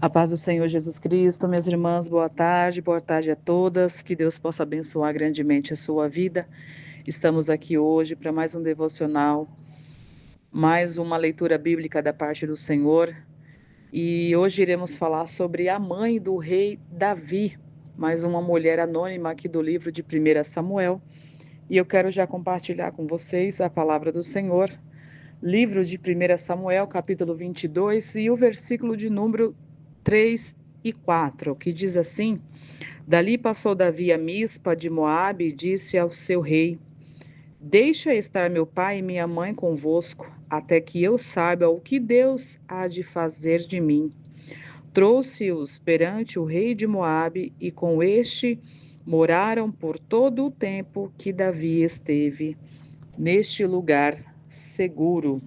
A paz do Senhor Jesus Cristo, minhas irmãs, boa tarde a todas, que Deus possa abençoar grandemente a sua vida. Estamos aqui hoje para mais um devocional, mais uma leitura bíblica da parte do Senhor, e hoje iremos falar sobre a mãe do rei Davi, mais uma mulher anônima aqui do livro de 1 Samuel, e eu quero já compartilhar com vocês a palavra do Senhor, livro de 1 Samuel, capítulo 22, e o versículo de número 3 e 4, que diz assim: Dali passou Davi a Mispa de Moabe e disse ao seu rei: Deixa estar meu pai e minha mãe convosco, até que eu saiba o que Deus há de fazer de mim. Trouxe-os perante o rei de Moabe, e com este moraram por todo o tempo que Davi esteve neste lugar seguro.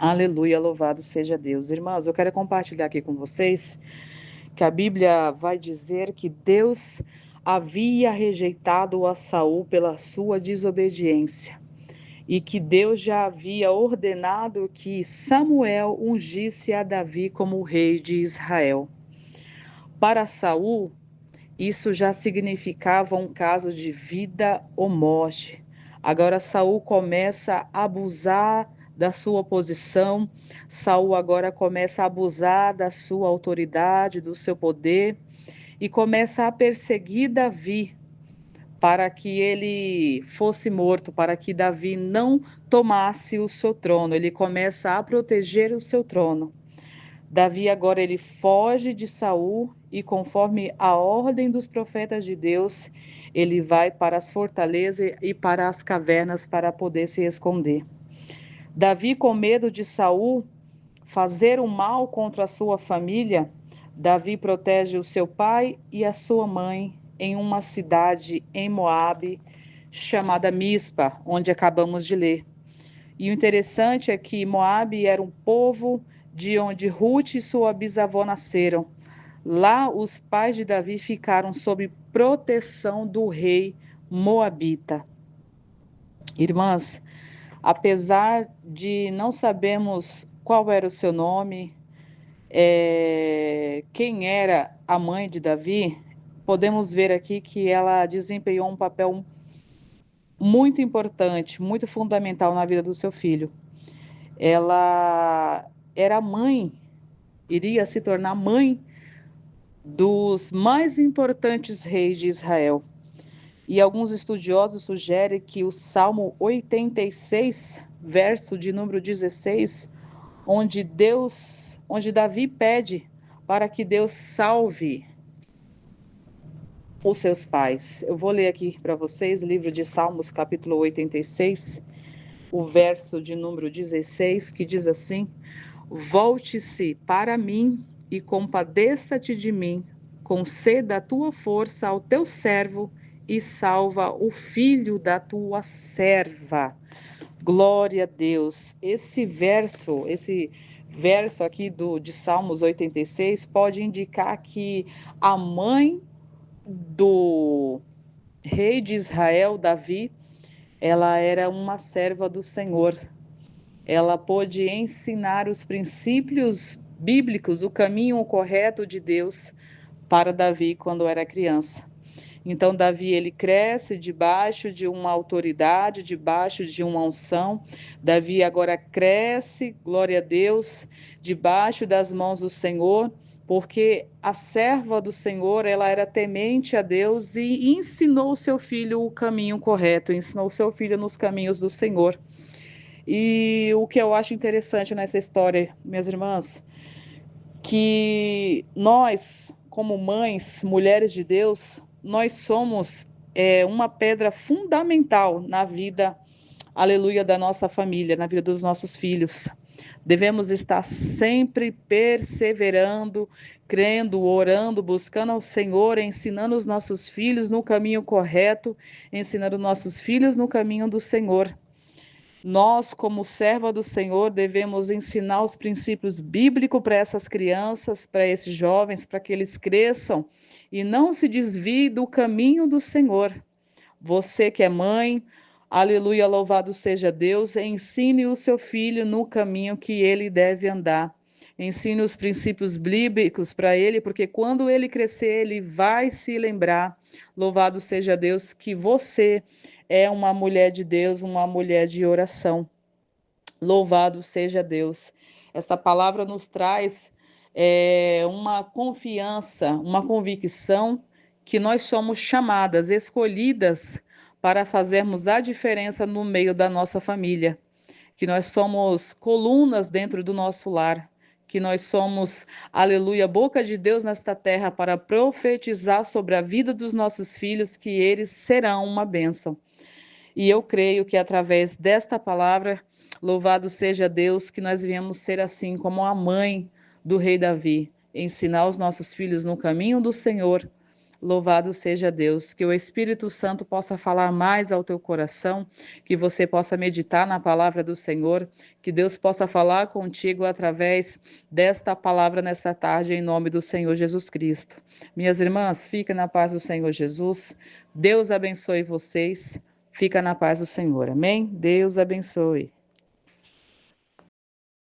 Aleluia, louvado seja Deus. Irmãos, eu quero compartilhar aqui com vocês que a Bíblia vai dizer que Deus havia rejeitado a Saul pela sua desobediência e que Deus já havia ordenado que Samuel ungisse a Davi como rei de Israel. Para Saul, isso já significava um caso de vida ou morte. Agora Saul começa a abusar da sua posição, Saul agora começa a abusar da sua autoridade, do seu poder, e começa a perseguir Davi para que ele fosse morto, para que Davi não tomasse o seu trono. Ele começa a proteger o seu trono. Davi agora ele foge de Saul e, conforme a ordem dos profetas de Deus, ele vai para as fortalezas e para as cavernas para poder se esconder. Davi, com medo de Saul fazer o mal contra a sua família, Davi protege o seu pai e a sua mãe em uma cidade em Moabe chamada Mispa, onde acabamos de ler. E o interessante é que Moabe era um povo de onde Ruth e sua bisavó nasceram. Lá os pais de Davi ficaram sob proteção do rei moabita. Irmãs, apesar de não sabermos qual era o seu nome, quem era a mãe de Davi, podemos ver aqui que ela desempenhou um papel muito importante, muito fundamental na vida do seu filho. Ela era mãe, iria se tornar mãe dos mais importantes reis de Israel. E alguns estudiosos sugerem que o Salmo 86, verso de número 16, onde Davi pede para que Deus salve os seus pais. Eu vou ler aqui para vocês, livro de Salmos, capítulo 86, o verso de número 16, que diz assim: Volte-se para mim e compadeça-te de mim, conceda a tua força ao teu servo e salva o filho da tua serva. Glória a Deus. Esse verso aqui de Salmos 86 pode indicar que a mãe do rei de Israel, Davi, ela era uma serva do Senhor. Ela pôde ensinar os princípios bíblicos, o caminho correto de Deus para Davi quando era criança. Então Davi ele cresce debaixo de uma autoridade, debaixo de uma unção. Davi agora cresce, glória a Deus, debaixo das mãos do Senhor, porque a serva do Senhor, ela era temente a Deus e ensinou seu filho o caminho correto, ensinou seu filho nos caminhos do Senhor. E o que eu acho interessante nessa história, minhas irmãs, que nós, como mães, mulheres de Deus, nós somos uma pedra fundamental na vida, aleluia, da nossa família, na vida dos nossos filhos. Devemos estar sempre perseverando, crendo, orando, buscando ao Senhor, ensinando os nossos filhos no caminho correto, ensinando nossos filhos no caminho do Senhor. Nós, como serva do Senhor, devemos ensinar os princípios bíblicos para essas crianças, para esses jovens, para que eles cresçam e não se desviem do caminho do Senhor. Você que é mãe, aleluia, louvado seja Deus, ensine o seu filho no caminho que ele deve andar. ensine os princípios bíblicos para ele, porque quando ele crescer, ele vai se lembrar, louvado seja Deus, que você é uma mulher de Deus, uma mulher de oração. Louvado seja Deus. Essa palavra nos traz uma confiança, uma convicção que nós somos chamadas, escolhidas para fazermos a diferença no meio da nossa família, que nós somos colunas dentro do nosso lar, que nós somos, aleluia, boca de Deus nesta terra para profetizar sobre a vida dos nossos filhos, que eles serão uma bênção. E eu creio que através desta palavra, louvado seja Deus, que nós viemos ser assim como a mãe do rei Davi, ensinar os nossos filhos no caminho do Senhor. Louvado seja Deus, que o Espírito Santo possa falar mais ao teu coração, que você possa meditar na palavra do Senhor, que Deus possa falar contigo através desta palavra nessa tarde, em nome do Senhor Jesus Cristo. Minhas irmãs, fiquem na paz do Senhor Jesus. Deus abençoe vocês. Fica na paz do Senhor. Amém? Deus abençoe.